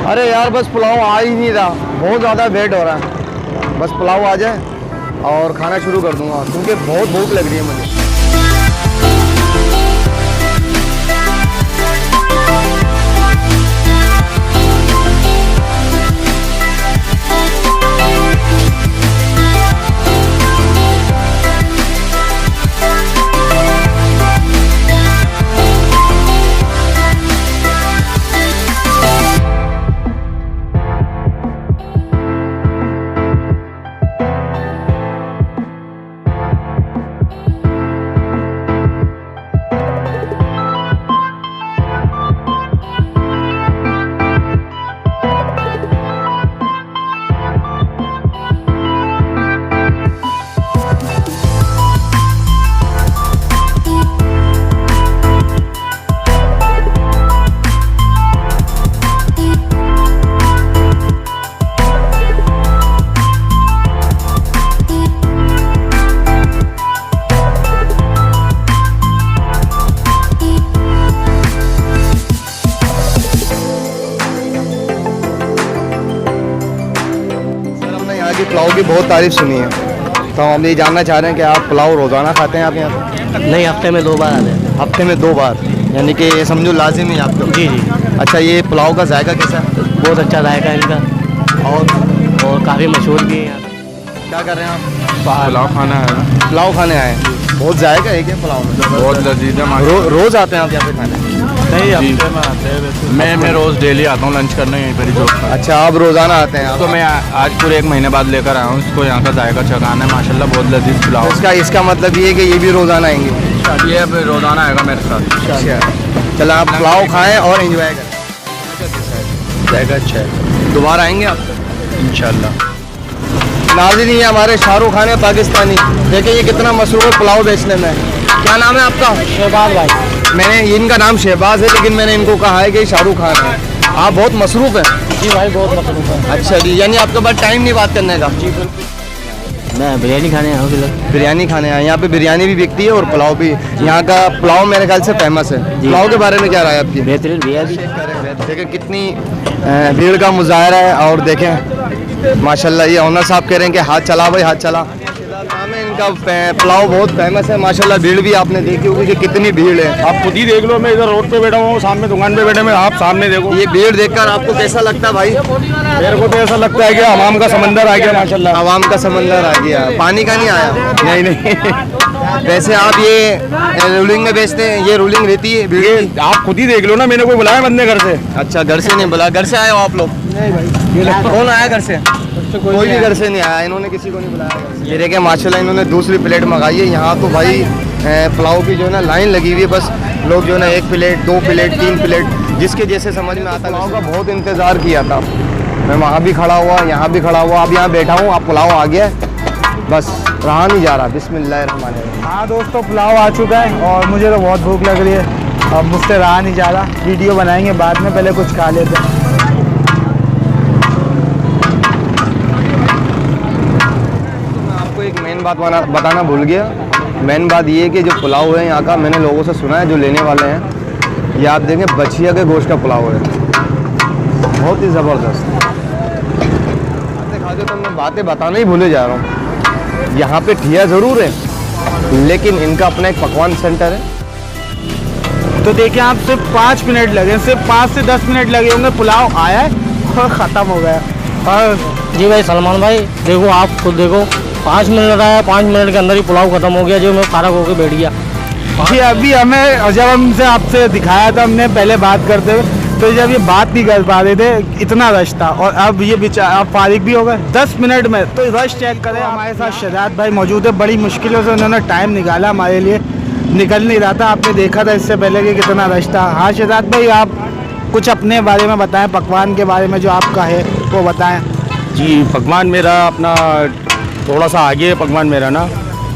अरे यार बस पुलाव आ ही नहीं रहा, बहुत ज़्यादा वेट हो रहा है। बस पुलाव आ जाए और खाना शुरू कर दूंगा क्योंकि बहुत भूख लग रही है मुझे। पुलाव की बहुत तारीफ सुनी है, तो हम ये जानना चाह रहे हैं कि आप पुलाव रोज़ाना खाते हैं आप यहाँ पे? नहीं, हफ्ते में 2 बार आते हैं। हफ्ते में 2 बार, यानी कि समझो लाजिम ही आपको? जी जी। अच्छा, ये पुलाव का जायका कैसा है? बहुत अच्छा जायका है इनका, और काफ़ी मशहूर भी है यहाँ। क्या कर रहे हैं आप? पुलाव खाना है। पुलाव खाने आए हैं। बहुत जायका है क्या पुलाव में? बहुत लजीज है। रोज़ आते हैं आप यहाँ पे खाने? नहीं, हफ्ते में आते हैं। मैं रोज़ डेली आता हूँ लंच करने यहीं पर ही जॉब का। अच्छा, आप रोज़ाना आते हैं? तो मैं आज पूरे 1 महीने बाद लेकर आया हूँ इसको, यहाँ का जायका चखाना है माशाल्लाह, बहुत लजीज पुलाव। इसका मतलब ये है कि ये भी रोज़ाना आएंगे? ये अब रोज़ाना आएगा मेरे साथ। अच्छा, चलो आप पुलाव खाएँ और एंजॉय करें। जायका अच्छा है, दोबारा आएंगे आप इंशाल्लाह। नाज़रीन, ये हमारे शाहरुख खान है पाकिस्तानी, देखिए ये कितना मशहूर है पुलाव बेचने में। क्या नाम है आपका? शहबाज भाई। मैंने इनका नाम शहबाज है, लेकिन मैंने इनको कहा है कि शाहरुख खान है। आप बहुत मसरूफ़ हैं? जी भाई, बहुत मसरूफ़ है। अच्छा जी, यानी आपके पास टाइम नहीं बात करने का? जी बिल्कुल। मैं बिरयानी खाने आया हूँ। बिरयानी खाने आए? यहाँ पे बिरयानी भी बिकती है और पुलाव भी। यहाँ का पुलाव मेरे ख्याल से फेमस है। पुलाव के बारे में क्या राय है आपकी? बेहतरीन बिरयानी। देखें कितनी भीड़ का मुजाहरा है, और देखें माशाल्लाह ये ओनर साहब कह रहे हैं कि हाथ चला भाई, हाथ चला। नाम है इनका, पुलाव बहुत फेमस है माशाल्लाह। भीड़ भी आपने देखी होगी कि कितनी भीड़ है। आप खुद ही देख लो, मैं इधर रोड पे बैठा हूँ, सामने दुकान पे बैठे मैं, आप सामने देखो। ये भीड़ देखकर आपको कैसा लगता है भाई? मेरे को तो ऐसा लगता है कि आवाम का समंदर आ गया माशाल्लाह। आवाम का समंदर आ गया, पानी का नहीं आया? नहीं नहीं। वैसे आप ये रूलिंग में बेचते हैं, ये रूलिंग रहती है भीड़ की? आप खुद ही देख लो ना, मैंने कोई बुलाया बंदे घर से? अच्छा, घर से नहीं बुला? घर से आए हो आप लोग? नहीं भाई। कौन आया घर से? कोई भी घर से नहीं आया, इन्होंने किसी को नहीं बुलाया। ये देखिए माशाल्लाह इन्होंने दूसरी प्लेट मंगाई है। यहाँ तो भाई पुलाव की जो है ना लाइन लगी हुई है, बस लोग जो है ना 1 प्लेट 2 प्लेट 3 प्लेट जिसके जैसे समझ में आता। पुलाव का बहुत इंतज़ार किया था मैं, वहाँ भी खड़ा हुआ, यहाँ भी खड़ा हुआ, अब यहाँ बैठा हूँ। अब पुलाव आ गया, बस रहा नहीं जा रहा। बिस्मिल्लाहिर्रहमानिर्रहीम। हाँ दोस्तों, पुलाव आ चुका है और मुझे तो बहुत भूख लग रही है। अब मुझसे रहा नहीं जा रहा। वीडियो बनाएंगे बाद में, पहले कुछ खा लेते हैं। एक मेन बात बताना भूल गया। मेन बात ये है कि जो पुलाव है यहाँ का, मैंने लोगों से सुना है जो लेने वाले हैं, ये आप देखें बछिया के गोश्त का पुलाव है, बहुत ही ज़बरदस्त। खाते खाते तो मैं बातें बताना ही भूले जा रहा हूँ। यहाँ पे ठिया ज़रूर है, लेकिन इनका अपना एक पकवान सेंटर है। तो देखिए आप, सिर्फ 5 मिनट लगे, सिर्फ 5 से 10 मिनट लगे होंगे। पुलाव आया है और ख़त्म हो गया। और जी भाई सलमान भाई, देखो आप खुद देखो, 5 मिनट लगाया, 5 मिनट के अंदर ही पुलाव खत्म हो गया, जो मैं फारग होकर बैठ गया। जी अभी हमें, जब हमसे आपसे दिखाया था हमने पहले बात करते हुए, तो जब ये बात नहीं कर पा रहे थे, इतना रश था, और अब ये बेचारा आप फारिग भी हो गए 10 मिनट में। तो रश चेक करें। हमारे साथ शहजाद भाई मौजूद है, बड़ी मुश्किलों से उन्होंने टाइम निकाला हमारे लिए, निकल नहीं रहा था। आपने देखा था इससे पहले कि कितना रश था। हाँ शहजाद भाई, आप कुछ अपने बारे में बताएं, पकवान के बारे में जो आपका है वो बताएं। जी, पकवान मेरा अपना थोड़ा सा आगे है। पकवान मेरा ना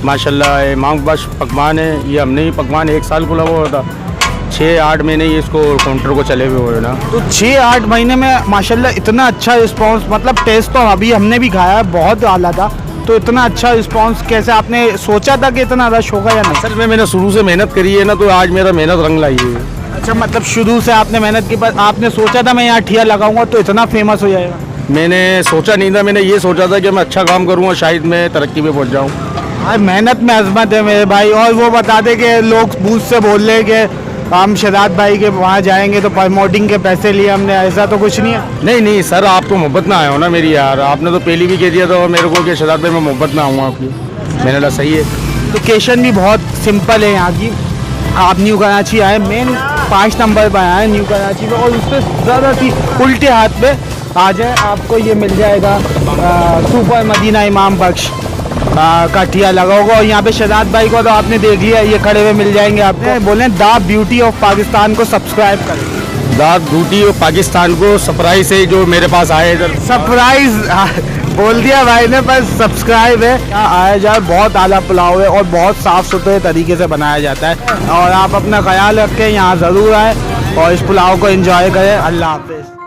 माशाल्लाह मांग बश पकवान है। ये हमने ही पकवान 1 साल खुला हुआ था, 6-8 महीने ये इसको काउंटर को चले हुए हो ना। तो 6-8 महीने में माशाल्लाह इतना अच्छा रिस्पांस, मतलब टेस्ट तो अभी हमने भी खाया है, बहुत आला था। तो इतना अच्छा रिस्पांस कैसे, आपने सोचा था कि इतना रश होगा या नहीं? असल में मैंने शुरू से मेहनत करी है ना, तो आज मेरा मेहनत रंग लाई है। अच्छा, मतलब शुरू से आपने मेहनत की, पर आपने सोचा था मैं यहाँ ठिया लगाऊंगा तो इतना फेमस हो जाएगा? मैंने सोचा नहीं था, मैंने ये सोचा था कि मैं अच्छा काम करूँगा, शायद मैं तरक्की पे पहुँच जाऊँ। भाई मेहनत में अजमत है मेरे भाई। और वो बताते कि लोग मुझसे बोल रहे कि हम शहजाद भाई के वहाँ जाएंगे तो प्रमोटिंग के पैसे लिए हमने, ऐसा तो कुछ नहीं है? नहीं नहीं सर, आप तो मोहब्बत में आए हो ना मेरी यार, आपने तो पहले भी कह दिया था मेरे को कि शहजाद भाई मैं मोहब्बत में आऊँगा आपकी। मैंने कहा सही है। लोकेशन भी बहुत सिंपल है यहाँ की। आप न्यू कराची आए, मेन 5 नंबर पर आए न्यू कराची में, और उससे ज़्यादा सी उल्टे हाथ पे आ जाए आपको ये मिल जाएगा सुपर मदीना इमाम बख्श का ठिया लगा होगा। और यहाँ पे शहजाद भाई को तो आपने देख लिया, ये खड़े हुए मिल जाएंगे आपको। बोले द ब्यूटी ऑफ पाकिस्तान को सब्सक्राइब करें। द ब्यूटी ऑफ पाकिस्तान को सरप्राइज से जो मेरे पास आए इधर, सरप्राइज बोल दिया भाई ने, पर सब्सक्राइब है। यहाँ आया जाए, बहुत आला पुलाव है और बहुत साफ़ सुथरे तरीके से बनाया जाता है। और आप अपना ख्याल रखें, यहाँ ज़रूर आए और इस पुलाव को एंजॉय करें। अल्लाह हाफिज़।